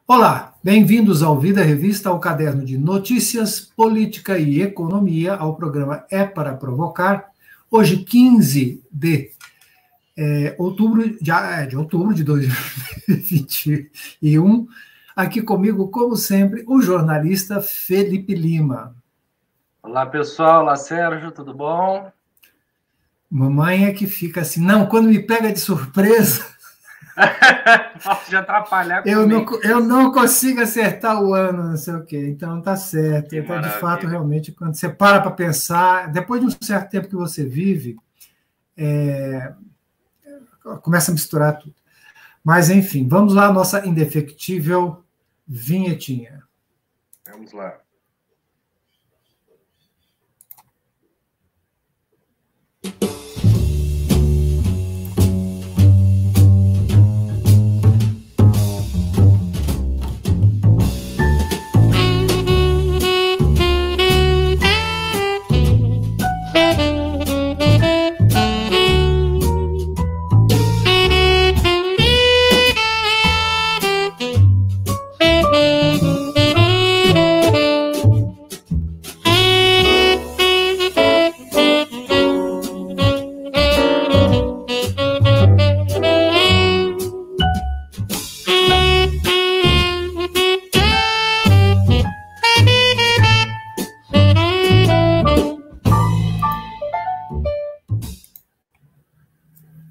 Olá, bem-vindos ao Vida Revista, ao caderno de notícias, política e economia, ao programa É para Provocar. Hoje, 15 de outubro de 2021. Aqui comigo, como sempre, o jornalista Felipe Lima. Olá, pessoal. Olá, Sérgio, tudo bom? Mamãe é que fica assim, não, quando me pega de surpresa... Pode atrapalhar comigo. Eu não consigo acertar o ano, não sei o quê. Então, tá certo. Então, de fato, realmente, quando você para pensar, depois de um certo tempo que você vive, começa a misturar tudo. Mas, enfim, vamos lá, nossa indefectível vinhetinha. Vamos lá.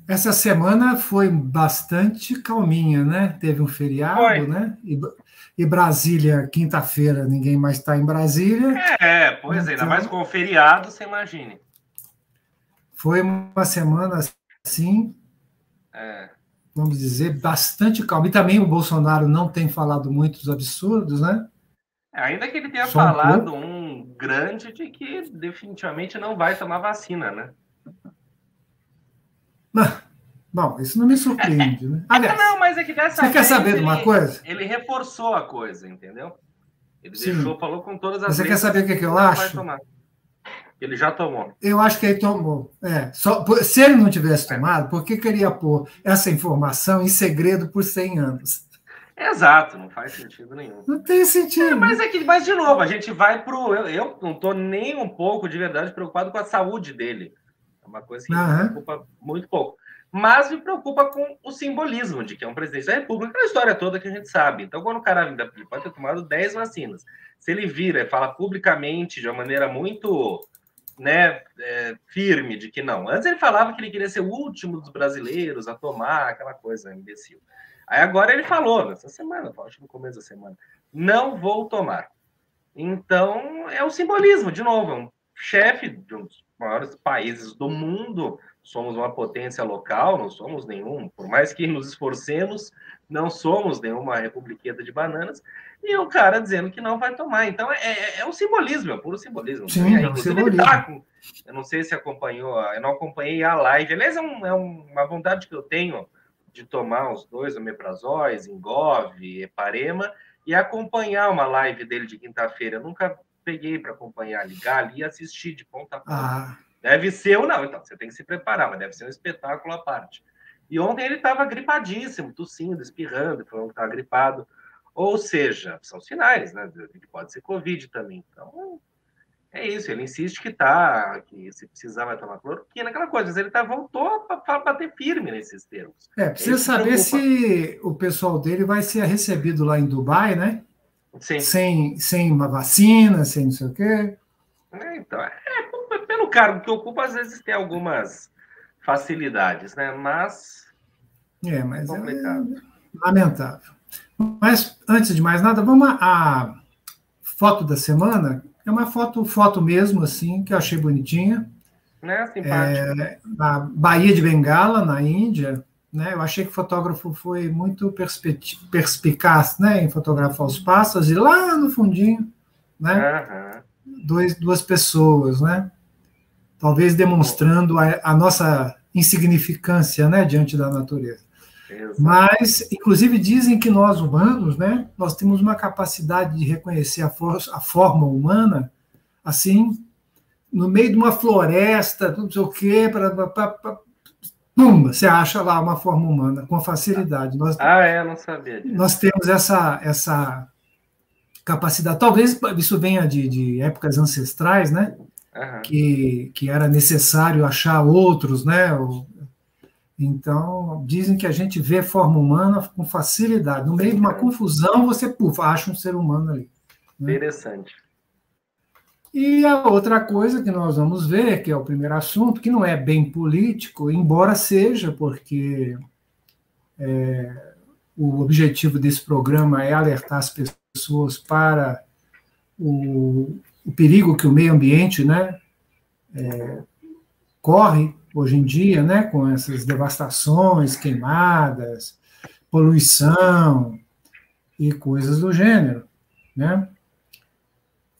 Essa semana foi bastante calminha, né? Teve um feriado, né? E Brasília, quinta-feira, ninguém mais está em Brasília. Pois é, ainda mais com o feriado, você imagine. Foi uma semana, assim, vamos dizer, bastante calma. E também o Bolsonaro não tem falado muitos absurdos, né? Ainda que ele tenha falado um grande de que definitivamente não vai tomar vacina, né? Bom, isso não me surpreende, né? Aliás, não, mas é que dessa vez quer saber de uma coisa? Ele reforçou a coisa, entendeu? Ele falou com todas as Você quer saber o que eu acho? Ele já tomou. Eu acho que ele tomou. Se ele não tivesse tomado, por que queria pôr essa informação em segredo por 100 anos? Exato, não faz sentido nenhum. Não tem sentido. Mas de novo, a gente vai pro... Eu não estou nem um pouco, de verdade, preocupado com a saúde dele. É uma coisa que me preocupa muito pouco. Mas me preocupa com o simbolismo de que é um presidente da República, aquela história toda que a gente sabe. Então, quando o cara ele pode ter tomado 10 vacinas, se ele vira e fala publicamente de uma maneira muito firme de que não. Antes ele falava que ele queria ser o último dos brasileiros a tomar aquela coisa imbecil. Aí agora ele falou, nessa semana, acho que no começo da semana, não vou tomar. Então, é o simbolismo, de novo, é um chefe de um dos maiores países do mundo, somos uma potência local, não somos nenhum, por mais que nos esforcemos, não somos nenhuma republiqueta de bananas, e o cara dizendo que não vai tomar. Então, é um simbolismo, é puro simbolismo. Sim, é um simbolismo. Eu não sei se acompanhou, eu não acompanhei a live, aliás, uma vontade que eu tenho de tomar os 2 omeprazóis, Engov, Eparema, e acompanhar uma live dele de quinta-feira. Eu nunca peguei para acompanhar, ligar ali e assistir de ponta a ponta. Deve ser ou não, então você tem que se preparar, mas deve ser um espetáculo à parte. E ontem ele estava gripadíssimo, tossindo, espirrando, falando que estava gripado. Ou seja, são sinais, né? Que pode ser Covid também. Então, é isso, ele insiste que se precisar vai tomar cloroquina, aquela coisa, mas ele voltou para bater firme nesses termos. Precisa saber se o pessoal dele vai ser recebido lá em Dubai, né? Sim. Sem uma vacina, sem não sei o quê. Então, pelo cargo que ocupa, às vezes tem algumas facilidades, né? Mas mas complicado. lamentável. Mas, antes de mais nada, vamos à foto da semana. É uma foto mesmo, assim, que eu achei bonitinha. Simpática. Na Baía de Bengala, na Índia, né? Eu achei que o fotógrafo foi muito perspicaz, né, em fotografar os pássaros, e lá no fundinho, né, duas pessoas, né? Talvez demonstrando a nossa insignificância, né, diante da natureza. Exato. Mas, inclusive, dizem que nós humanos, né, nós temos uma capacidade de reconhecer a forma humana, assim, no meio de uma floresta, não sei o quê, pum, você acha lá uma forma humana com facilidade. Não sabia disso. Nós temos essa capacidade. Talvez isso venha de épocas ancestrais, né? Uhum. Que era necessário achar outros, né? Então, dizem que a gente vê forma humana com facilidade. No meio de uma confusão, você acha um ser humano ali. Né? Interessante. E a outra coisa que nós vamos ver, que é o primeiro assunto, que não é bem político, embora seja, porque o objetivo desse programa é alertar as pessoas para o perigo que o meio ambiente, né, corre hoje em dia, né, com essas devastações, queimadas, poluição e coisas do gênero, né?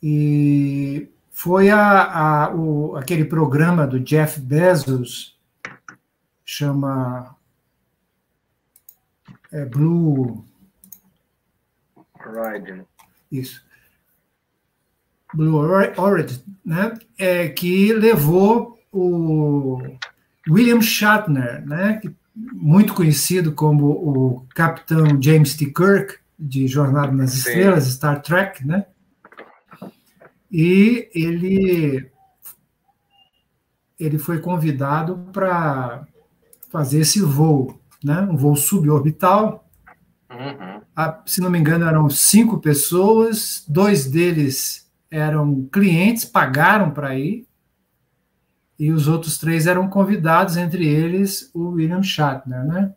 E foi aquele programa do Jeff Bezos, chama Blue Origin. Isso. Blue Origin, né? Que levou o William Shatner, né? Muito conhecido como o Capitão James T. Kirk, de Jornada nas Estrelas, Star Trek, né? E ele foi convidado para fazer esse voo, né? Um voo suborbital. Uhum. Se não me engano, eram 5 pessoas, 2 deles eram clientes, pagaram para ir, e os outros 3 eram convidados, entre eles o William Shatner, né?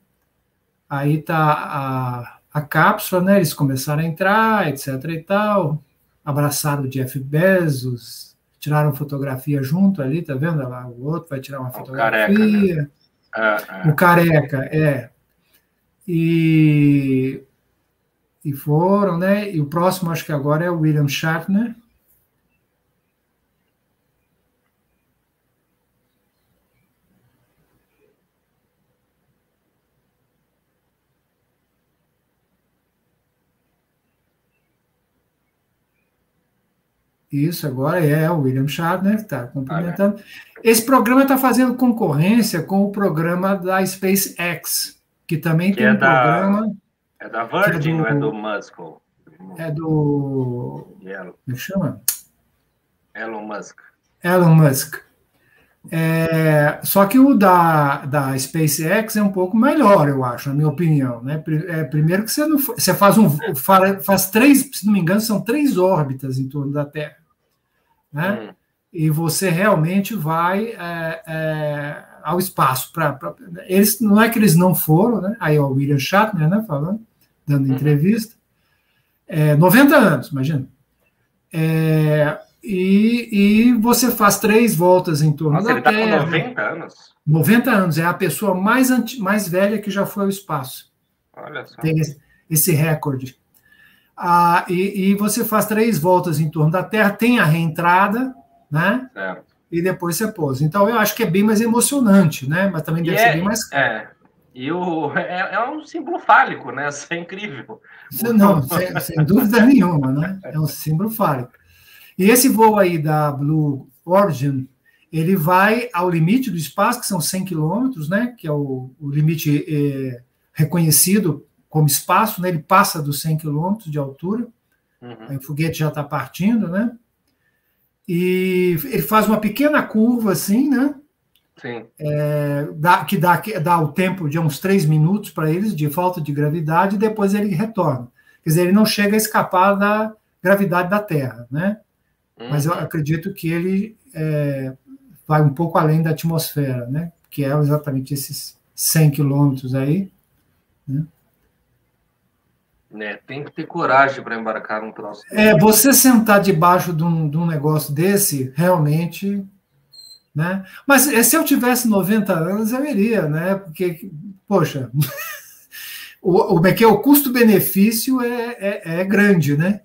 Aí tá a cápsula, né? Eles começaram a entrar, etc. e tal, abraçaram o Jeff Bezos, tiraram fotografia junto ali, tá vendo? Lá, o outro vai tirar uma fotografia. Careca, né? O careca, E foram, né? E o próximo, acho que agora é o William Shatner. Isso, agora é o William Shatner, está cumprimentando. Esse programa está fazendo concorrência com o programa da SpaceX, que também tem um programa... É da Virgin, não é do Musk? É do... Como é que chama? Elon Musk. Elon Musk. Só que o da SpaceX é um pouco melhor, eu acho, na minha opinião. Né? Primeiro que você faz 3, se não me engano, são 3 órbitas em torno da Terra. Né? E você realmente vai ao espaço. Eles, não é que eles não foram, né? Aí o William Shatner, né, falando, dando entrevista. 90 anos, imagina. E você faz 3 voltas em torno da Terra. Ele está com 90 anos? 90 anos, é a pessoa mais velha que já foi ao espaço. Olha só. Tem esse recorde. E você faz 3 voltas em torno da Terra, tem a reentrada, né? Certo. E depois você pousa. Então, eu acho que é bem mais emocionante, né? Mas também deve ser bem mais caro. E é um símbolo fálico, né? Isso é incrível. Não, sem dúvida nenhuma, né? É um símbolo fálico. E esse voo aí da Blue Origin, ele vai ao limite do espaço, que são 100 quilômetros, né? Que é o limite reconhecido como espaço, né? Ele passa dos 100 quilômetros de altura, aí o foguete já está partindo, né? E ele faz uma pequena curva assim, né? Sim. Que dá o tempo de uns 3 minutos para eles, de falta de gravidade, e depois ele retorna. Quer dizer, ele não chega a escapar da gravidade da Terra, né? Mas eu acredito que ele vai um pouco além da atmosfera, né? Que é exatamente esses 100 quilômetros aí, né? Tem que ter coragem para embarcar num troço. Você sentar debaixo de um negócio desse, realmente, né? Mas se eu tivesse 90 anos, eu iria, né? Porque, poxa, o custo-benefício é grande, né?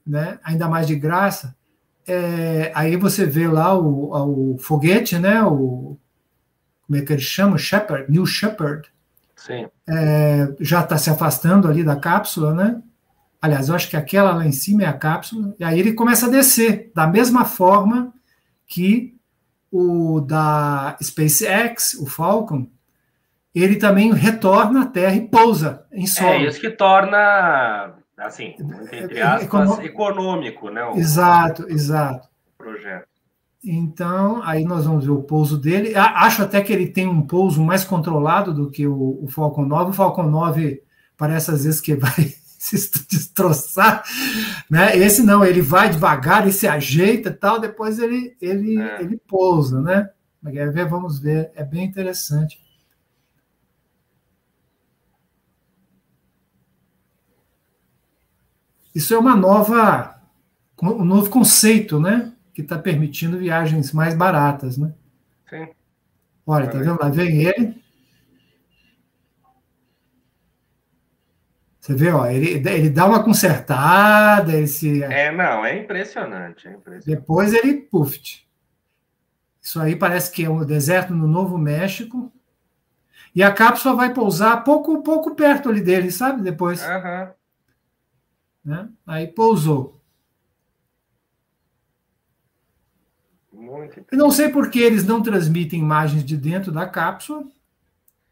Né? Ainda mais de graça. Aí você vê lá o foguete, né? Como é que ele chama? New Shepard. Sim. Já está se afastando ali da cápsula, né? Aliás, eu acho que aquela lá em cima é a cápsula, e aí ele começa a descer, da mesma forma que o da SpaceX, o Falcon, ele também retorna à Terra e pousa em solo. Isso que torna, assim, entre aspas, econômico, né? Exato. O projeto. Então, aí nós vamos ver o pouso dele. Acho até que ele tem um pouso mais controlado do que o Falcon 9. O Falcon 9 parece às vezes que vai se destroçar, né? Esse não, ele vai devagar, ele se ajeita e tal, depois ele pousa, né? Vamos ver, é bem interessante. Isso é um novo conceito, né? Que está permitindo viagens mais baratas, né? Sim. Olha, tá vendo? Lá vem ele. Você vê, ó, ele dá uma consertada, Não, é impressionante, Depois ele, puf. Isso aí parece que é um deserto no Novo México. E a cápsula vai pousar pouco perto ali dele, sabe? Depois. Né? Aí pousou. Muito. Eu não sei por que eles não transmitem imagens de dentro da cápsula.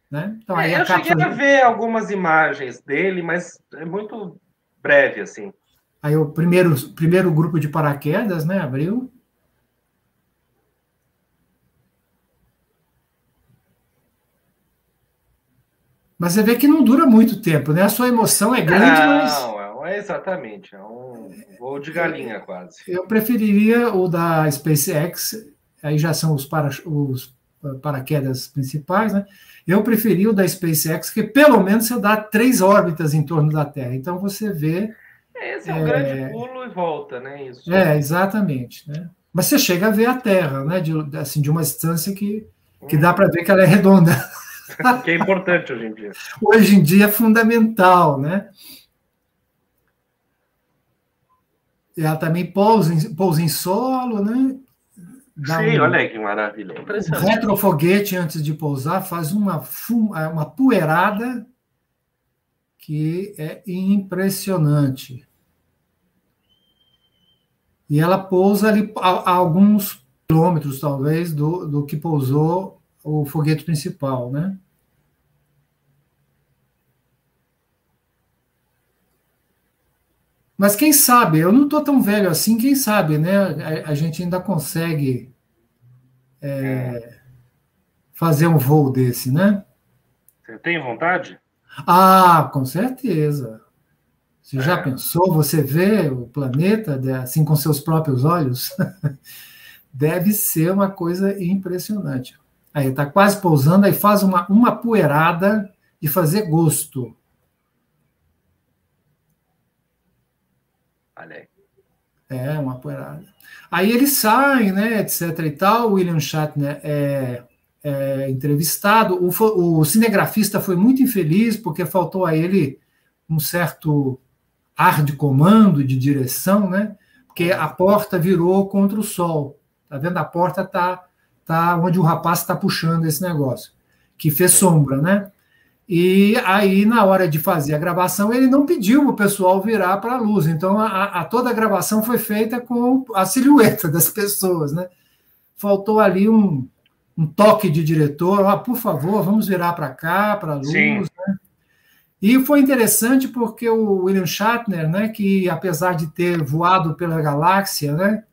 Né? Então, aí eu cheguei a ver algumas imagens dele, mas é muito breve, assim. Aí o primeiro grupo de paraquedas, né, abriu. Mas você vê que não dura muito tempo, né? A sua emoção é grande, mas... Não, exatamente. É um voo de galinha, quase. Eu preferiria o da SpaceX, aí já são os paraquedas principais, né? Eu preferi o da SpaceX, que pelo menos você dá 3 órbitas em torno da Terra. Então você vê... Esse é um grande pulo e volta, né? Isso. Exatamente. Né? Mas você chega a ver a Terra, né? De uma distância que dá para ver que ela é redonda. Que é importante hoje em dia. Hoje em dia é fundamental, né? E ela também pousa em solo, né? Olha aí que maravilha. O retrofoguete, antes de pousar, faz uma poeirada que é impressionante. E ela pousa ali a alguns quilômetros, talvez, do que pousou o foguete principal, né? Mas quem sabe, eu não estou tão velho assim, quem sabe, né? A gente ainda consegue fazer um voo desse, né? Você tem vontade? Com certeza. Você já pensou? Você vê o planeta assim com seus próprios olhos? Deve ser uma coisa impressionante. Aí está quase pousando, aí faz uma poeirada de fazer gosto. Olha aí. Uma poeirada. Aí eles saem, né, etc. e tal. O William Shatner é entrevistado. O cinegrafista foi muito infeliz porque faltou a ele um certo ar de comando, de direção, né? Porque a porta virou contra o sol. Tá vendo? A porta tá onde o rapaz está puxando esse negócio, que fez sombra, né? E aí, na hora de fazer a gravação, ele não pediu para o pessoal virar para a luz. Então, toda a gravação foi feita com a silhueta das pessoas, né? Faltou ali um toque de diretor, por favor, vamos virar para cá, para a luz. Né? E foi interessante porque o William Shatner, né, que apesar de ter voado pela galáxia, né,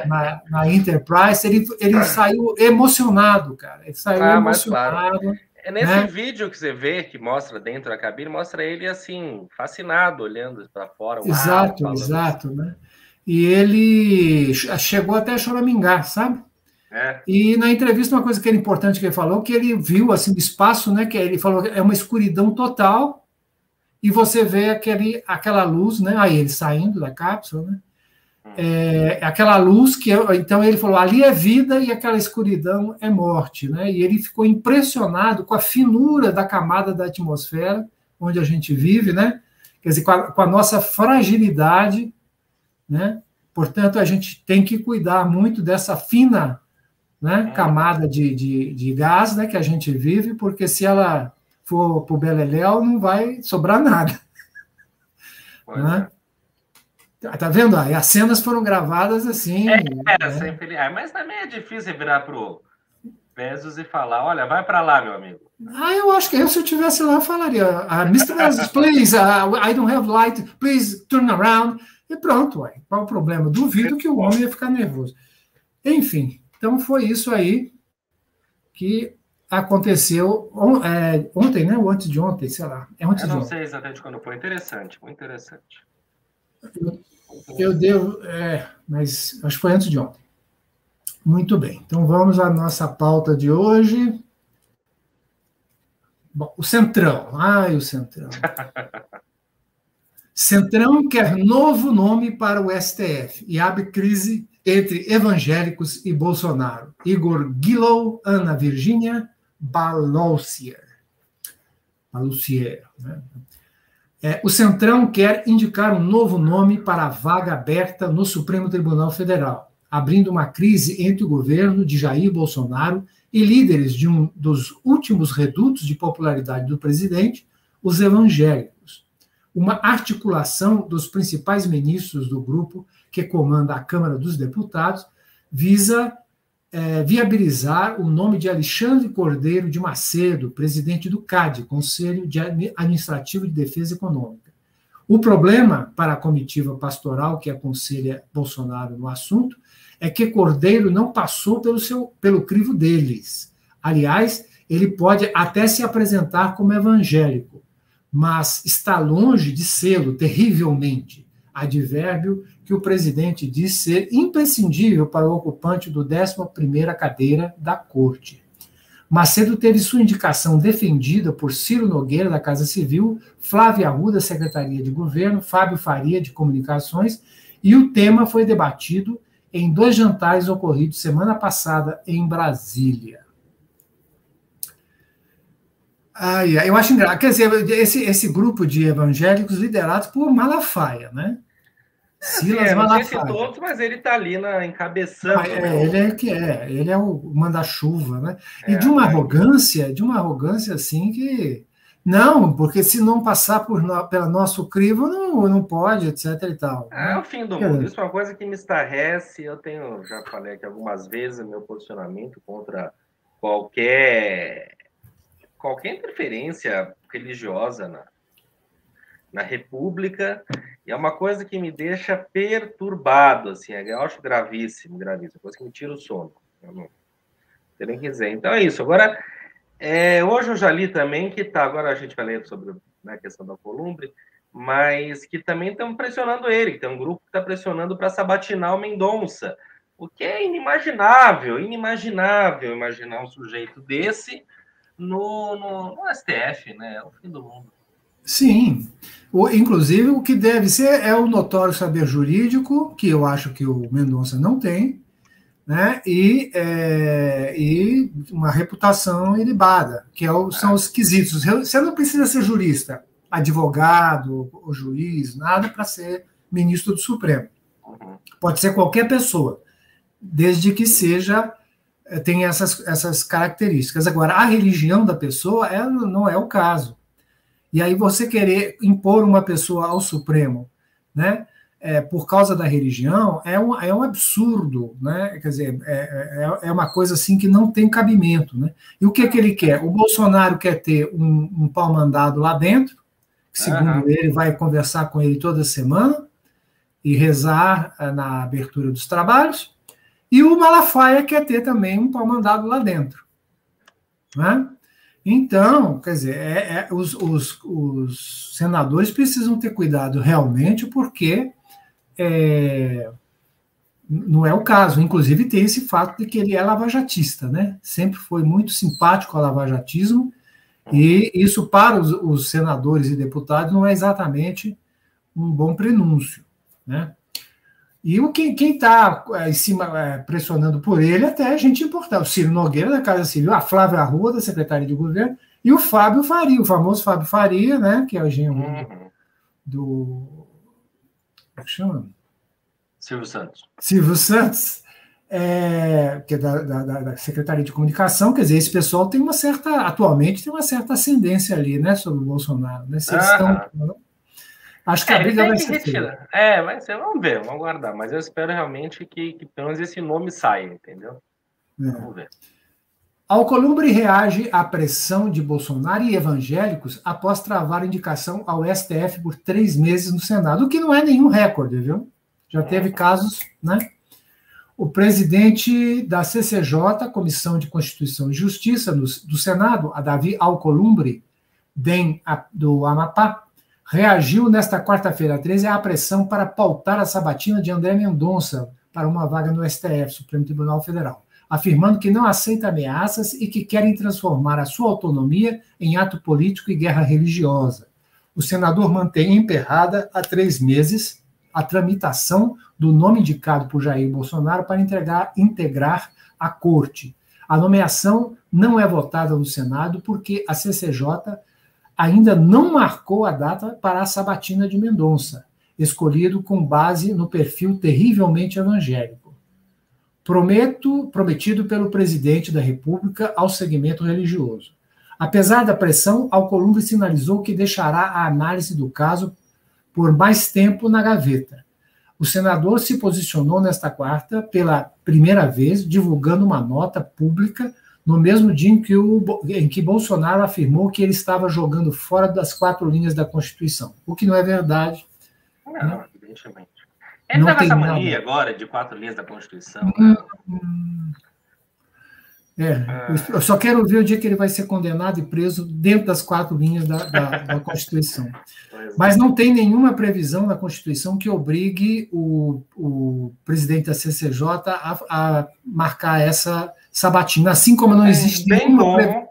na Enterprise, ele saiu emocionado, cara. Ele saiu emocionado. Claro. Nesse vídeo que você vê, que mostra dentro da cabine, mostra ele assim, fascinado, olhando para fora. Exato, exato. Assim. Né? E ele chegou até a choramingar, sabe? E na entrevista, uma coisa que era importante que ele falou, que ele viu assim o espaço, né? Que ele falou que é uma escuridão total, e você vê aquela luz, né? Aí ele saindo da cápsula, né? Aquela luz que então ele falou, ali é vida e aquela escuridão é morte, né? E ele ficou impressionado com a finura da camada da atmosfera onde a gente vive, né? Quer dizer, com a nossa fragilidade, né? Portanto, a gente tem que cuidar muito dessa fina, né, camada de gás, né, que a gente vive, porque se ela for para o beleléu, não vai sobrar nada. Né? Tá vendo? E as cenas foram gravadas assim. Sempre. Mas também é difícil virar pro Bezos e falar: olha, vai para lá, meu amigo. Eu acho que se eu estivesse lá, eu falaria: Mr. Bezos, please, I don't have light, please turn around. E pronto, ué. Qual o problema? Duvido que o homem ia ficar nervoso. Enfim, então foi isso aí que aconteceu ontem, né? Ou antes de ontem, sei lá. Eu não sei exatamente quando foi. Interessante, muito interessante. Mas acho que foi antes de ontem. Muito bem. Então vamos à nossa pauta de hoje. Bom, o Centrão. O Centrão. Centrão quer novo nome para o STF e abre crise entre evangélicos e Bolsonaro. Igor Guillow, Ana Virgínia Baloussier. Né? O Centrão quer indicar um novo nome para a vaga aberta no Supremo Tribunal Federal, abrindo uma crise entre o governo de Jair Bolsonaro e líderes de um dos últimos redutos de popularidade do presidente, os evangélicos. Uma articulação dos principais ministros do grupo que comanda a Câmara dos Deputados visa viabilizar o nome de Alexandre Cordeiro de Macedo, presidente do CAD, Conselho Administrativo de Defesa Econômica. O problema para a comitiva pastoral que aconselha Bolsonaro no assunto é que Cordeiro não passou pelo crivo deles. Aliás, ele pode até se apresentar como evangélico, mas está longe de sê-lo terrivelmente, advérbio que o presidente diz ser imprescindível para o ocupante do 11ª cadeira da Corte. Macedo teve sua indicação defendida por Ciro Nogueira, da Casa Civil, Flávia Arruda, Secretaria de Governo, Fábio Faria, de Comunicações, e o tema foi debatido em 2 jantares ocorridos semana passada em Brasília. Eu acho engraçado. Quer dizer, esse grupo de evangélicos liderados por Malafaia, né? Silas Malafaia. Não sei se todos, mas ele está ali encabeçando. Ele é o manda-chuva, né? E de uma arrogância assim que não, porque se não passar pelo nosso crivo, não pode, etc. e tal. É o fim do mundo. Isso é uma coisa que me estarrece. Eu já falei aqui algumas vezes o meu posicionamento contra qualquer interferência religiosa na República, e é uma coisa que me deixa perturbado, assim, eu acho gravíssimo, coisa que me tira o sono. Eu não tenho nem que dizer. Então é isso. Agora, hoje eu já li também que agora a gente vai ler sobre a questão da Alcolumbre, mas que também estão pressionando ele, que tem um grupo que está pressionando para sabatinar o Mendonça, o que é inimaginável imaginar um sujeito desse no STF, né? É o fim do mundo. Sim. Inclusive, o que deve ser é o notório saber jurídico, que eu acho que o Mendonça não tem, né? E uma reputação ilibada, que são os quesitos. Você não precisa ser jurista, advogado, ou juiz, nada para ser ministro do Supremo. Pode ser qualquer pessoa, desde que tem essas características. Agora, a religião da pessoa não é o caso. E aí você querer impor uma pessoa ao Supremo, né, por causa da religião, é um absurdo, né? Quer dizer, é uma coisa assim que não tem cabimento, né? E o que ele quer? O Bolsonaro quer ter um pau-mandado lá dentro, que, segundo ele, vai conversar com ele toda semana e rezar na abertura dos trabalhos, e o Malafaia quer ter também um pau-mandado lá dentro, né? Então, quer dizer, os senadores precisam ter cuidado realmente, porque não é o caso. Inclusive, tem esse fato de que ele é lavajatista, né? Sempre foi muito simpático ao lavajatismo, e isso, para os senadores e deputados, não é exatamente um bom prenúncio, né? E quem está em cima pressionando por ele até é gente importante. O Ciro Nogueira, da Casa Civil, a Flávia Arruda, da Secretaria de Governo, e o Fábio Faria, o famoso Fábio Faria, né, que é o genro do... Como chama? Silvio Santos. Silvio Santos, que é da Secretaria de Comunicação. Quer dizer, esse pessoal atualmente tem uma certa ascendência ali, né, sobre o Bolsonaro. Né? Acho que a briga vai ser feia. Vai ser, vamos ver, vamos aguardar. Mas eu espero realmente que pelo menos esse nome saia, entendeu? Vamos ver. Alcolumbre reage à pressão de Bolsonaro e evangélicos após travar indicação ao STF por 3 meses no Senado, o que não é nenhum recorde, viu? Já teve casos, né? O presidente da CCJ, Comissão de Constituição e Justiça do Senado, a Davi Alcolumbre, do Amapá, reagiu nesta quarta-feira 13 à pressão para pautar a sabatina de André Mendonça para uma vaga no STF, Supremo Tribunal Federal, afirmando que não aceita ameaças e que querem transformar a sua autonomia em ato político e guerra religiosa. O senador mantém emperrada há 3 meses a tramitação do nome indicado por Jair Bolsonaro para integrar a corte. A nomeação não é votada no Senado porque a CCJ ainda não marcou a data para a sabatina de Mendonça, escolhido com base no perfil terrivelmente evangélico, prometido pelo presidente da República ao segmento religioso. Apesar da pressão, Alcolumbre sinalizou que deixará a análise do caso por mais tempo na gaveta. O senador se posicionou nesta quarta pela primeira vez, divulgando uma nota pública no mesmo dia em que Bolsonaro afirmou que ele estava jogando fora das 4 linhas da Constituição, o que não é verdade. Não, evidentemente. Ele não tem essa mania agora de 4 linhas da Constituição. Eu só quero ver o dia que ele vai ser condenado e preso dentro das 4 linhas da Constituição. Mas não tem nenhuma previsão na Constituição que obrigue o presidente da CCJ a marcar essa sabatina, assim como não existe nenhuma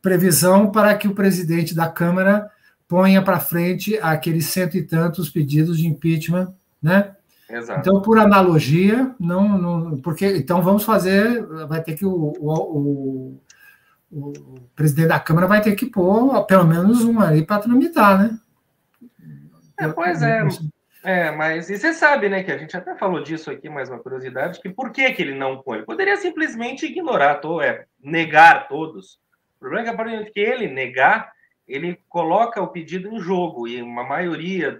previsão para que o presidente da Câmara ponha para frente aqueles 100 e tantos pedidos de impeachment, né? Exato. Então, por analogia, porque então vamos fazer, vai ter que o presidente da Câmara vai ter que pôr pelo menos um ali para tramitar, né? Pois mas e você sabe, né, que a gente até falou disso aqui, mais uma curiosidade, que por que ele não põe? Ele poderia simplesmente ignorar, negar todos. O problema é que a partir que ele negar, ele coloca o pedido em jogo e uma maioria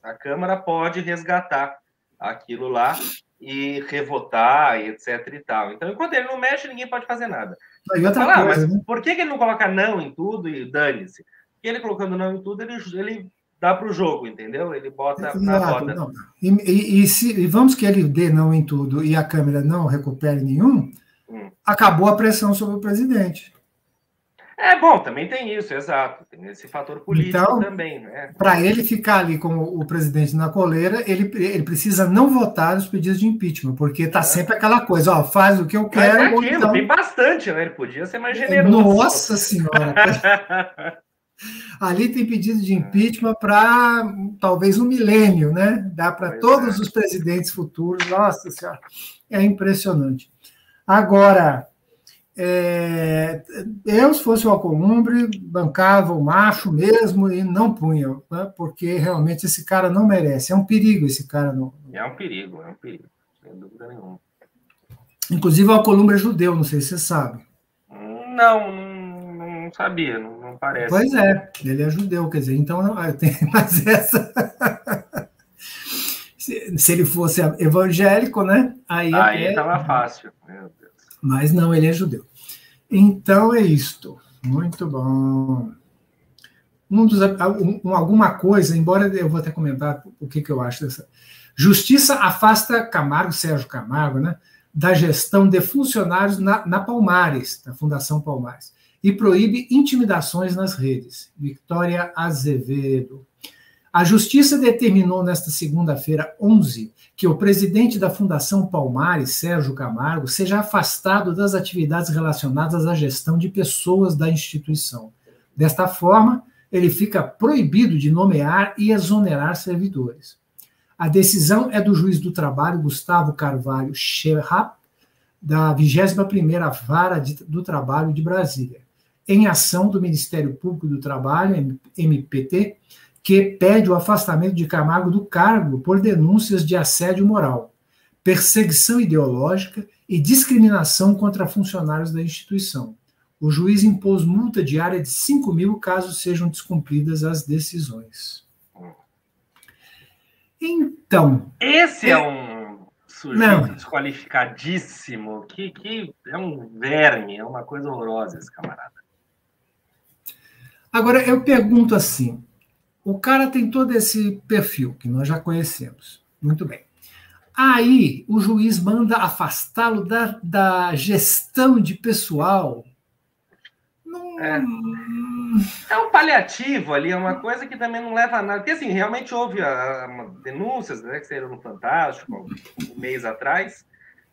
a Câmara pode resgatar aquilo lá e revotar, e etc. e tal. Então, enquanto ele não mexe, ninguém pode fazer nada. Mas por que ele não coloca não em tudo e dane-se? Porque ele colocando não em tudo, ele dá para o jogo, entendeu? Ele bota na roda. Não. E vamos que ele dê não em tudo e a Câmara não recupere nenhum, acabou a pressão sobre o presidente. Também tem isso, exato. Tem esse fator político também, né? Para ele ficar ali como o presidente na coleira, ele precisa não votar os pedidos de impeachment, porque está sempre aquela coisa, faz o que eu quero. Mas então... tem bastante, né? Ele podia ser mais generoso. Nossa Senhora! Ali tem pedido de impeachment para talvez 1 milênio, né? Dá para todos os presidentes futuros. Nossa Senhora! É impressionante. Agora... eu, se fosse o Alcolumbre, bancava o macho mesmo e não punha, né? Porque realmente esse cara não merece. É um perigo esse cara. É um perigo, sem dúvida nenhuma. Inclusive o Alcolumbre é judeu, não sei se você sabe. Não sabia, não parece. Pois é, ele é judeu, quer dizer, então tem mais essa... se ele fosse evangélico, né? Aí estava fácil, meu Deus. Mas não, ele é judeu. Então é isto. Muito bom. Alguma coisa, embora eu vou até comentar o que eu acho dessa. Justiça afasta Sérgio Camargo, né, da gestão de funcionários na Palmares, da Fundação Palmares, e proíbe intimidações nas redes. Victoria Azevedo. A Justiça determinou nesta segunda-feira, 11, que o presidente da Fundação Palmares, Sérgio Camargo, seja afastado das atividades relacionadas à gestão de pessoas da instituição. Desta forma, ele fica proibido de nomear e exonerar servidores. A decisão é do juiz do trabalho, Gustavo Carvalho Scherrap, da 21ª Vara do Trabalho de Brasília, em ação do Ministério Público do Trabalho, MPT, que pede o afastamento de Camargo do cargo por denúncias de assédio moral, perseguição ideológica e discriminação contra funcionários da instituição. O juiz impôs multa diária de 5 mil caso sejam descumpridas as decisões. Então... Esse é um sujeito desqualificadíssimo, que é um verme, é uma coisa horrorosa esse camarada. Agora, eu pergunto assim, o cara tem todo esse perfil, que nós já conhecemos, muito bem. Aí, o juiz manda afastá-lo da gestão de pessoal. Não... É um paliativo ali, é uma coisa que também não leva a nada. Porque, assim, realmente houve denúncias, né, que saíram no Fantástico, um mês atrás,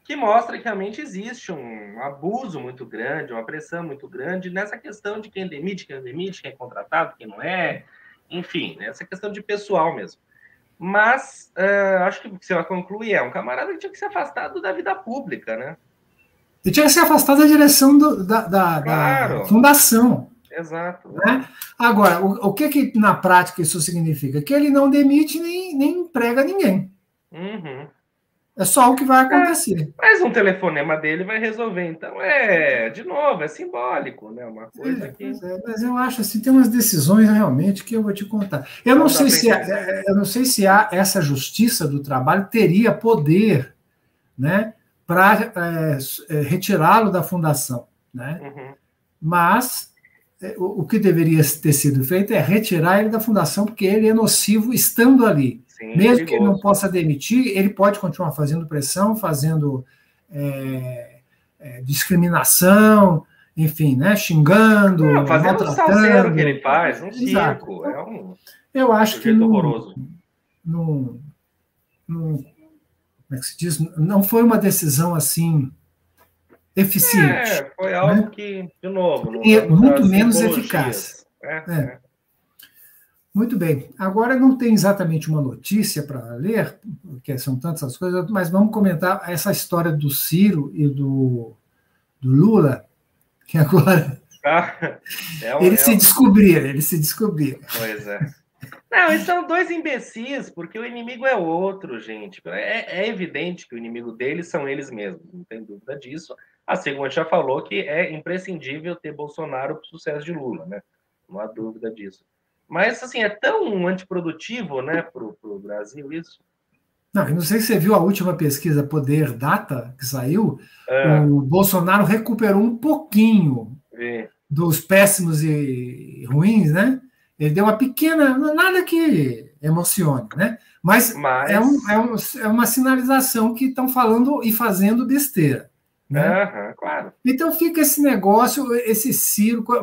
que mostra que realmente existe um abuso muito grande, uma pressão muito grande nessa questão de quem demite, quem não demite, quem é contratado, quem não é, enfim, né, essa questão de pessoal mesmo. Mas acho que o que você vai concluir é um camarada que tinha que ser afastado da vida pública, né? Ele tinha que ser afastado da direção Claro. da fundação. Exato. Né? Agora, o que na prática isso significa? Que ele não demite nem emprega ninguém. Uhum. É só o que vai acontecer. Mas um telefonema dele vai resolver. Então, de novo, é simbólico, né? Uma coisa que... Mas eu acho assim, tem umas decisões realmente que eu vou te contar. Eu não sei se há essa justiça do trabalho teria poder, né, para retirá-lo da fundação, né? Uhum. Mas o que deveria ter sido feito é retirar ele da fundação, porque ele é nocivo estando ali. Sim, mesmo perigoso. Que ele não possa demitir, ele pode continuar fazendo pressão, fazendo discriminação, enfim, né, xingando, fazendo o salseiro que ele faz, um circo. Eu acho que horroroso. Como é que se diz? Não foi uma decisão assim eficiente. Foi algo que, de novo, muito menos eficaz. Muito bem. Agora não tem exatamente uma notícia para ler, porque são tantas as coisas, mas vamos comentar essa história do Ciro e do Lula, que agora eles se descobriram. Pois é. Não, eles são dois imbecis, porque o inimigo é outro, gente. É evidente que o inimigo deles são eles mesmos, não tem dúvida disso. Assim como a gente já falou que é imprescindível ter Bolsonaro para o sucesso de Lula, né? Não há dúvida disso. Mas, assim, é tão antiprodutivo, né, para o Brasil isso. Não sei se você viu a última pesquisa Poder Data que saiu. O Bolsonaro recuperou um pouquinho dos péssimos e ruins, né? Ele deu uma pequena, nada que emocione, né? Mas... É uma sinalização que estão falando e fazendo besteira. Né? Claro. Então fica esse negócio, esse circo,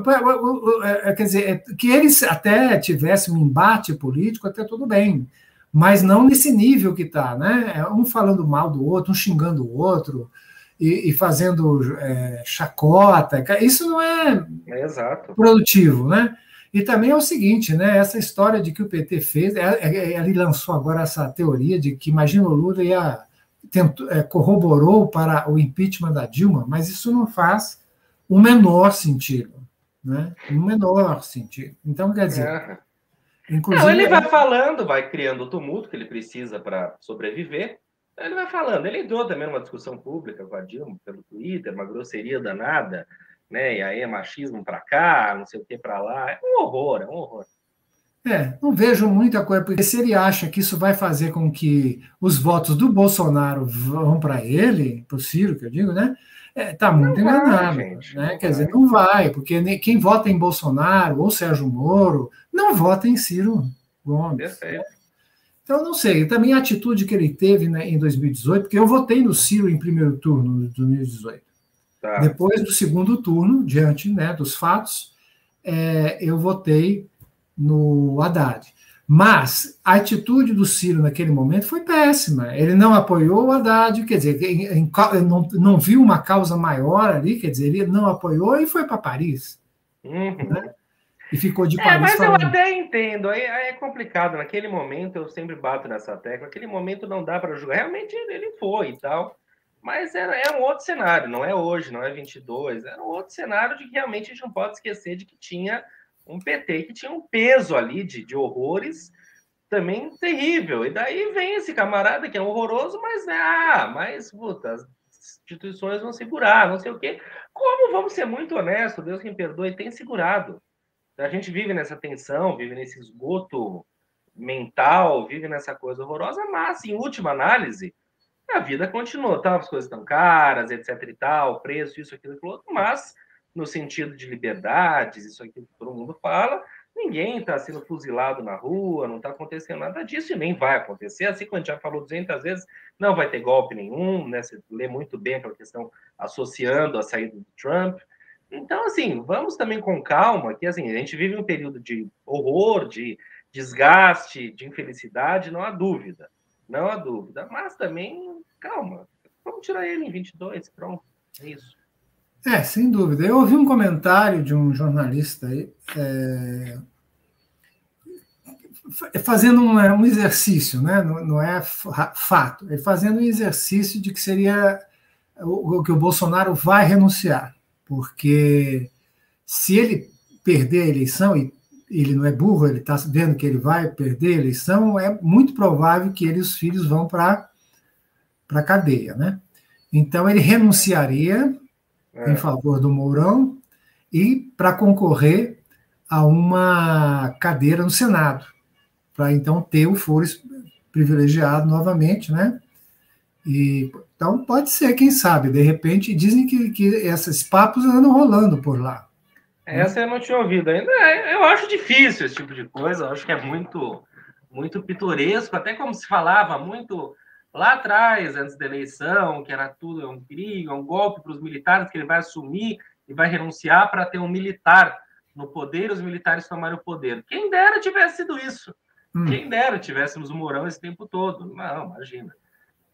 quer dizer, que eles até tivessem um embate político, até tudo bem, mas não nesse nível que está, né? Um falando mal do outro, um xingando o outro e fazendo chacota, isso não é produtivo, né? E também é o seguinte, né? Essa história de que o PT fez, ele lançou agora essa teoria de que, imagina, o Lula corroborou para o impeachment da Dilma, mas isso não faz o menor sentido, né? O menor sentido. Então, quer dizer... Inclusive, ele vai falando, vai criando o tumulto que ele precisa para sobreviver. Ele vai falando. Ele entrou também numa discussão pública com a Dilma pelo Twitter, uma grosseria danada, né? E aí é machismo para cá, não sei o que para lá. É um horror. Não vejo muita coisa, porque se ele acha que isso vai fazer com que os votos do Bolsonaro vão para ele, para o Ciro, que eu digo, né? Está muito enganado. Né? Quer dizer, não vai, porque quem vota em Bolsonaro ou Sérgio Moro não vota em Ciro Gomes. Perfeito. Então, não sei, também a atitude que ele teve, né, em 2018, porque eu votei no Ciro em primeiro turno de 2018. Tá. Depois do segundo turno, diante, né, dos fatos, eu votei no Haddad. Mas a atitude do Ciro naquele momento foi péssima. Ele não apoiou o Haddad, quer dizer, não viu uma causa maior ali, quer dizer, ele não apoiou e foi para Paris. Né? E ficou de Paris mas falando. Eu até entendo, aí é complicado. Naquele momento, eu sempre bato nessa tecla, naquele momento não dá para julgar. Realmente ele foi e tal, mas é um outro cenário, não é hoje, não é 22, era um outro cenário de que realmente a gente não pode esquecer de que tinha um PT que tinha um peso ali de horrores também terrível. E daí vem esse camarada que é horroroso, mas puta, as instituições vão segurar, não sei o quê. Como, vamos ser muito honestos, Deus quem perdoe, tem segurado. A gente vive nessa tensão, vive nesse esgoto mental, vive nessa coisa horrorosa, mas, em última análise, a vida continua, tá? As coisas estão caras, etc e tal, preço, isso, aquilo, aquilo outro, mas, no sentido de liberdades, isso aqui que todo mundo fala, ninguém está sendo fuzilado na rua, não está acontecendo nada disso e nem vai acontecer. Assim como a gente já falou 200 vezes, não vai ter golpe nenhum, né? Você lê muito bem aquela questão associando a saída do Trump. Então, assim, vamos também com calma, que assim, a gente vive um período de horror, de desgaste, de infelicidade, não há dúvida. Não há dúvida. Mas também, calma, vamos tirar ele em 22, pronto, é isso. Sem dúvida. Eu ouvi um comentário de um jornalista aí, fazendo um exercício, né? Não é fato, ele fazendo um exercício de que seria que o Bolsonaro vai renunciar, porque se ele perder a eleição, e ele não é burro, ele está vendo que ele vai perder a eleição, é muito provável que ele e os filhos vão para a cadeia, né? Então ele renunciaria em favor do Mourão e para concorrer a uma cadeira no Senado, para então ter o foro privilegiado novamente, né? Então pode ser, quem sabe, de repente dizem que esses papos andam rolando por lá. Essa eu não tinha ouvido ainda. Eu acho difícil esse tipo de coisa, eu acho que é muito, muito pitoresco, até como se falava muito lá atrás, antes da eleição, que era tudo um perigo, um golpe para os militares, que ele vai assumir e vai renunciar para ter um militar no poder e os militares tomarem o poder. Quem dera tivesse sido isso. Quem dera tivéssemos o Mourão esse tempo todo. Não, imagina.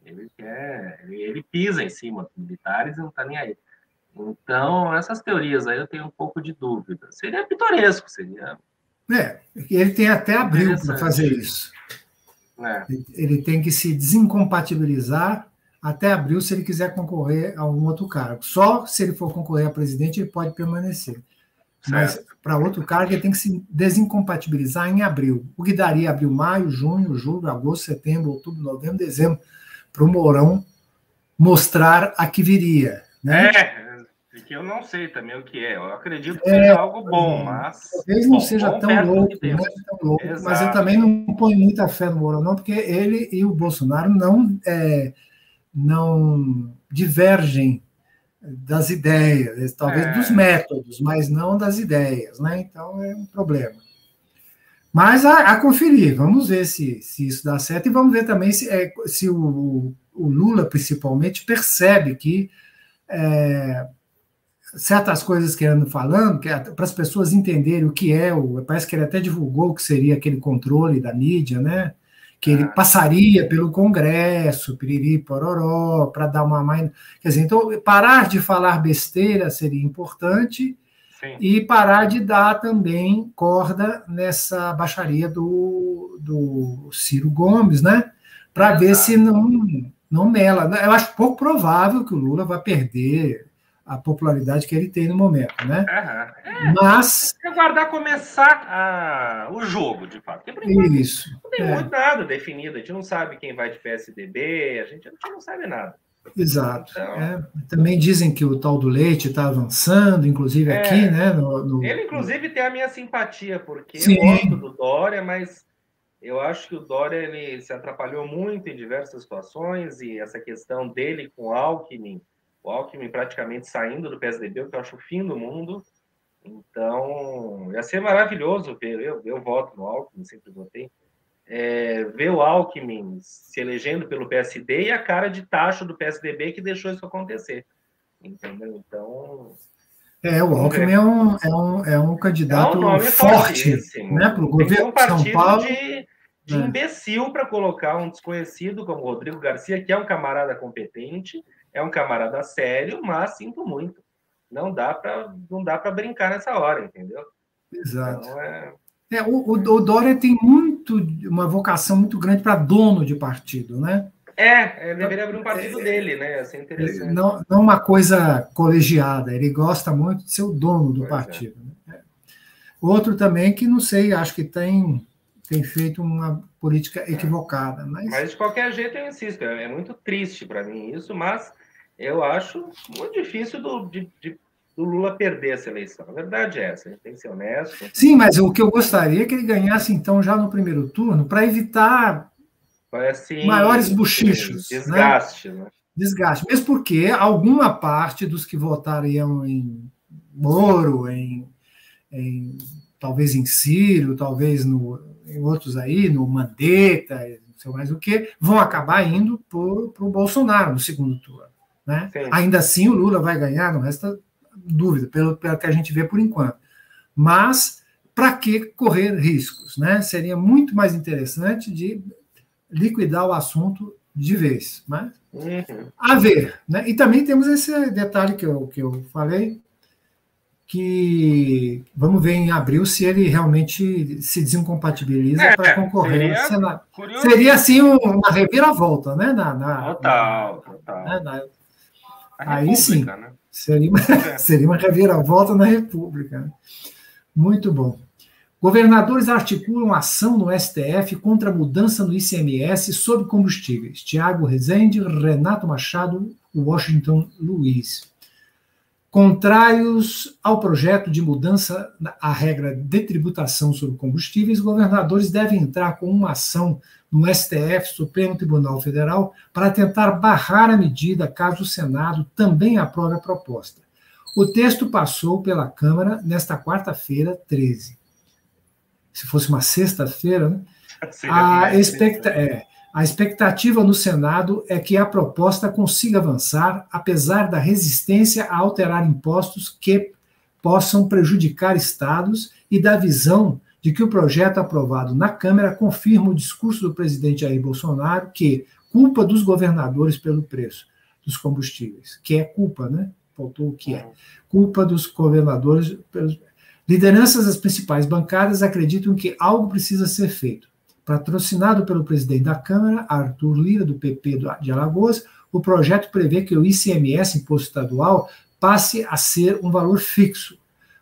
Ele pisa em cima dos militares e não está nem aí. Então, essas teorias aí eu tenho um pouco de dúvida. Seria pitoresco, seria. Ele tem até abril para fazer isso. Ele tem que se desincompatibilizar até abril se ele quiser concorrer a um outro cargo. Só se ele for concorrer a presidente, ele pode permanecer. Mas para outro cargo, ele tem que se desincompatibilizar em abril. O que daria abril, maio, junho, julho, agosto, setembro, outubro, novembro, dezembro, para o Mourão mostrar a que viria. Né? Que eu não sei também o que é. Eu acredito que seja algo bom, mas. Talvez não seja tão louco, né? Tão louco, mas eu também não ponho muita fé no Mourão, não, porque ele e o Bolsonaro não divergem das ideias, talvez dos métodos, mas não das ideias, né? Então é um problema. Mas a conferir, vamos ver se isso dá certo e vamos ver também se o Lula, principalmente, percebe que certas coisas que ele anda falando, para as pessoas entenderem o que parece que ele até divulgou o que seria aquele controle da mídia, né? Que ele passaria pelo Congresso, piriri, pororó, para dar uma mais. Quer dizer, então, parar de falar besteira seria importante. Sim. E parar de dar também corda nessa baixaria do Ciro Gomes, né? Para ver se não mela. Eu acho pouco provável que o Lula vá perder a popularidade que ele tem no momento, né? Mas aguardar começar o jogo, de fato. Porque, por enquanto, isso. Não tem muito nada definido. A gente não sabe quem vai de PSDB, a gente não sabe nada. Exato. Então, também dizem que o tal do Leite está avançando, inclusive aqui, né? Ele, inclusive, tem a minha simpatia, porque eu gosto do Dória, mas eu acho que o Dória ele se atrapalhou muito em diversas situações, e essa questão dele com o Alckmin praticamente saindo do PSDB, o que eu acho o fim do mundo. Então, ia ser maravilhoso ver, eu voto no Alckmin, sempre votei, ver o Alckmin se elegendo pelo PSD e a cara de tacho do PSDB que deixou isso acontecer. Entendeu? Então... o Alckmin é um candidato forte, né, para o governo de São Paulo. De imbecil para colocar um desconhecido como Rodrigo Garcia, que é um camarada competente, é um camarada sério, mas sinto muito. Não dá para brincar nessa hora, entendeu? Exato. Então, o Dória tem uma vocação muito grande para dono de partido, né? Ele deveria abrir um partido dele, né? Ia ser interessante. Não uma coisa colegiada, ele gosta muito de ser o dono do partido. Né? Outro também que, não sei, acho que tem feito uma política equivocada. Mas, de qualquer jeito, eu insisto, é muito triste para mim isso, mas eu acho muito difícil do do Lula perder essa eleição. A verdade é essa, a gente tem que ser honesto. Sim, mas o que eu gostaria é que ele ganhasse, então, já no primeiro turno, para evitar maiores bochichos. Desgaste, né? Desgaste. Mesmo porque alguma parte dos que votariam em Moro, talvez em Ciro, talvez em outros aí, no Mandetta, não sei mais o que, vão acabar indo para o Bolsonaro no segundo turno. Né? Ainda assim, o Lula vai ganhar, não resta dúvida, pelo que a gente vê por enquanto. Mas, para que correr riscos? Né? Seria muito mais interessante de liquidar o assunto de vez. Mas, a ver. Né? E também temos esse detalhe que eu falei, que vamos ver em abril se ele realmente se desincompatibiliza para concorrer ao Senado. Seria, assim, uma reviravolta, né? Total. Aí sim, né? seria uma reviravolta na República. Né? Muito bom. Governadores articulam ação no STF contra a mudança no ICMS sobre combustíveis. Tiago Rezende, Renato Machado, Washington Luiz. Contrários ao projeto de mudança à regra de tributação sobre combustíveis, governadores devem entrar com uma ação no STF, Supremo Tribunal Federal, para tentar barrar a medida caso o Senado também aprove a proposta. O texto passou pela Câmara nesta quarta-feira, 13. Se fosse uma sexta-feira, né? A expectativa no Senado é que a proposta consiga avançar, apesar da resistência a alterar impostos que possam prejudicar estados e da visão de que o projeto aprovado na Câmara confirma o discurso do presidente Jair Bolsonaro que culpa dos governadores pelo preço dos combustíveis, que é culpa, né? Faltou o que é. Culpa dos governadores pelos... Lideranças das principais bancadas acreditam que algo precisa ser feito. Patrocinado pelo presidente da Câmara, Arthur Lira, do PP de Alagoas, o projeto prevê que o ICMS, Imposto Estadual, passe a ser um valor fixo.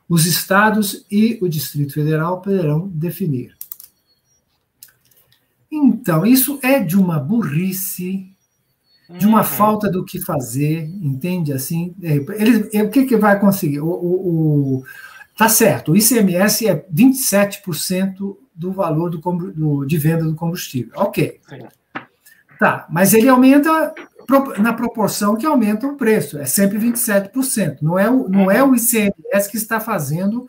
Os estados e o Distrito Federal poderão definir. Então, isso é de uma burrice, de uma falta do que fazer, entende? Assim, o que vai conseguir? Tá certo, o ICMS é 27% do valor de venda do combustível. Ok. Tá, mas ele aumenta na proporção que aumenta o preço. É sempre 27%. Não é o ICMS que está fazendo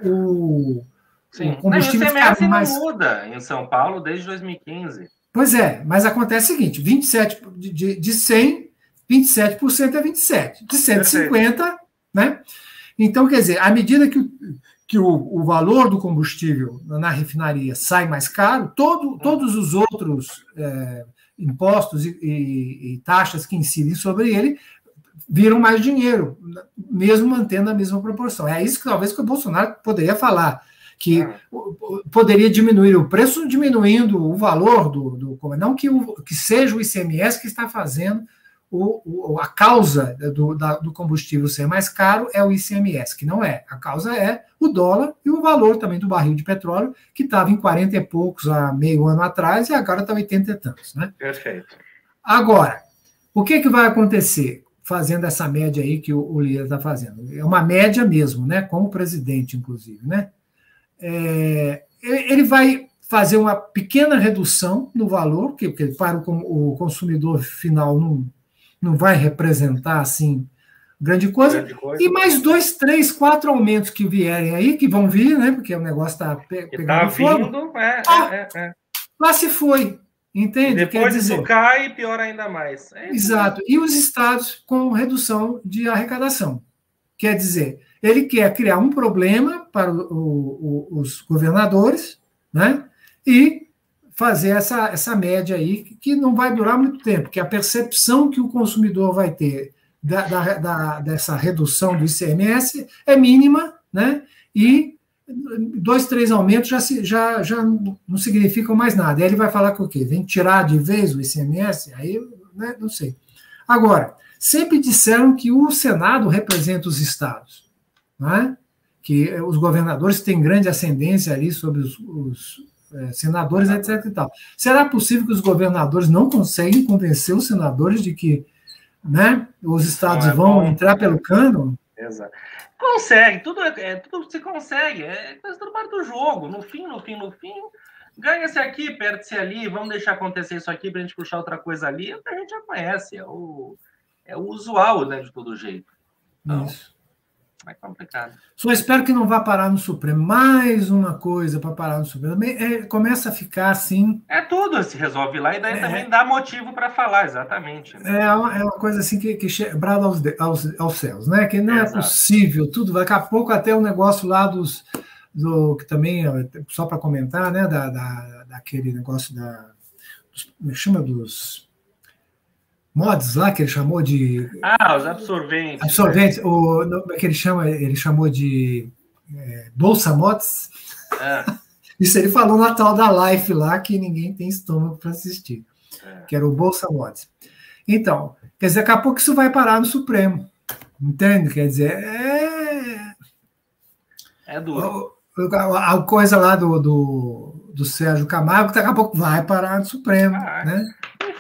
o combustível ficar mais... não muda em São Paulo desde 2015. Pois é, mas acontece o seguinte, 27 de 100, 27% é 27. De 150, né? Então, quer dizer, à medida que o valor do combustível na refinaria sai mais caro, todos os outros impostos e taxas que incidem sobre ele viram mais dinheiro, mesmo mantendo a mesma proporção. É isso que talvez que o Bolsonaro poderia falar, que poderia diminuir o preço diminuindo o valor não que seja o ICMS que está fazendo a causa do combustível ser mais caro é o ICMS, que não é. A causa é o dólar e o valor também do barril de petróleo, que estava em 40 e poucos há meio ano atrás e agora está 80 e tantos. Né? Perfeito. Agora, o que vai acontecer fazendo essa média aí que o Lira está fazendo? É uma média mesmo, né? Com o presidente, inclusive. Né? Ele vai fazer uma pequena redução no valor, porque para o consumidor final não vai representar, assim, grande coisa. E mais 2, 3, 4 aumentos que vierem aí, que vão vir, né? Porque o negócio está pegando fogo. Lá se foi, entende? E depois isso cai, pior ainda mais. Exato. E os estados com redução de arrecadação. Quer dizer, ele quer criar um problema para os governadores, né? E fazer essa média aí, que não vai durar muito tempo, que a percepção que o consumidor vai ter dessa redução do ICMS é mínima, né? E 2, 3 aumentos já não significam mais nada. Aí ele vai falar que o quê? Vem tirar de vez o ICMS? Aí, né, não sei. Agora, sempre disseram que o Senado representa os estados, né? Que os governadores têm grande ascendência ali sobre os senadores, etc. e tal. Será possível que os governadores não conseguem convencer os senadores de que, né, os estados vão entrar pelo cano? Exato. Consegue, tudo se consegue, tudo parte do jogo. No fim, ganha-se aqui, perde-se ali, vamos deixar acontecer isso aqui para a gente puxar outra coisa ali, é o que a gente já conhece, é o usual, né, de todo jeito. Então, isso. É complicado. Só espero que não vá parar no Supremo. Mais uma coisa para parar no Supremo. Começa a ficar assim. Tudo se resolve lá e daí também dá motivo para falar, exatamente. Né? É uma coisa assim que brada aos céus, né? Que não é possível, tudo. Daqui a pouco até o negócio lá que também, só para comentar, né? Daquele negócio chama dos mods lá, que ele chamou de... os absorventes. Absorventes, que ele chamou de Bolsa Mods. Isso ele falou na tal da live lá, que ninguém tem estômago para assistir, que era o Bolsa Mods. Então, quer dizer, daqui a pouco isso vai parar no Supremo, entende? Quer dizer, é duro. A coisa lá do Sérgio Camargo, daqui a pouco vai parar no Supremo, né?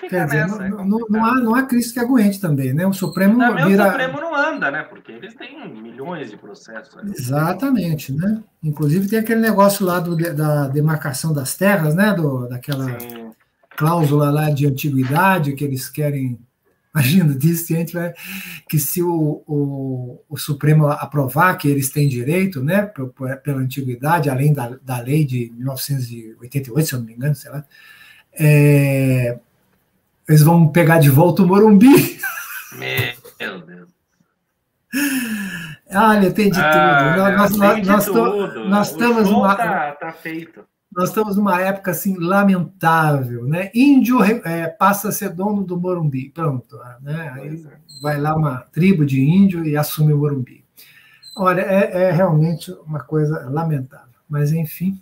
Quer dizer, não há crise que aguente também, né? O Supremo também o Supremo não anda, né? Porque eles têm milhões de processos. Ali. Exatamente, né? Inclusive tem aquele negócio lá da demarcação das terras, né? Daquela cláusula lá de antiguidade que eles querem. Imagina, diz que a gente vai. Que se o Supremo aprovar que eles têm direito, né? Pela antiguidade, além da lei de 1988, se eu não me engano, sei lá. Eles vão pegar de volta o Morumbi. Meu Deus. Olha, tem de tudo. Nós estamos tá feito. Nós estamos numa época assim lamentável, né? Índio passa a ser dono do Morumbi, pronto, né? Aí vai lá uma tribo de índio e assume o Morumbi. Olha, é realmente uma coisa lamentável, mas enfim.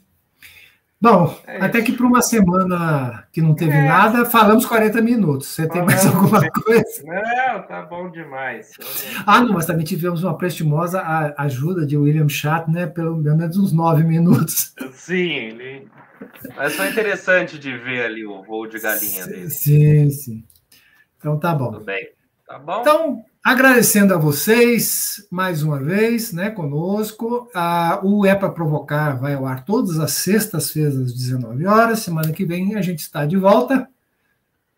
Bom, até que para uma semana que não teve nada, falamos 40 minutos. Você tem mais alguma coisa? Não, tá bom demais. Não, mas também tivemos uma prestimosa ajuda de William Shatner, pelo menos uns 9 minutos. Sim, mas foi interessante de ver ali o voo de galinha dele. Sim. Então tá bom. Tudo bem. Tá bom? Então, agradecendo a vocês mais uma vez, né, conosco. O É Pra Provocar vai ao ar todas as sextas-feiras às 19 horas. Semana que vem a gente está de volta.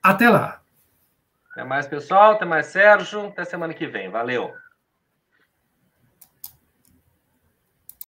Até lá. Até mais, pessoal. Até mais, Sérgio. Até semana que vem. Valeu.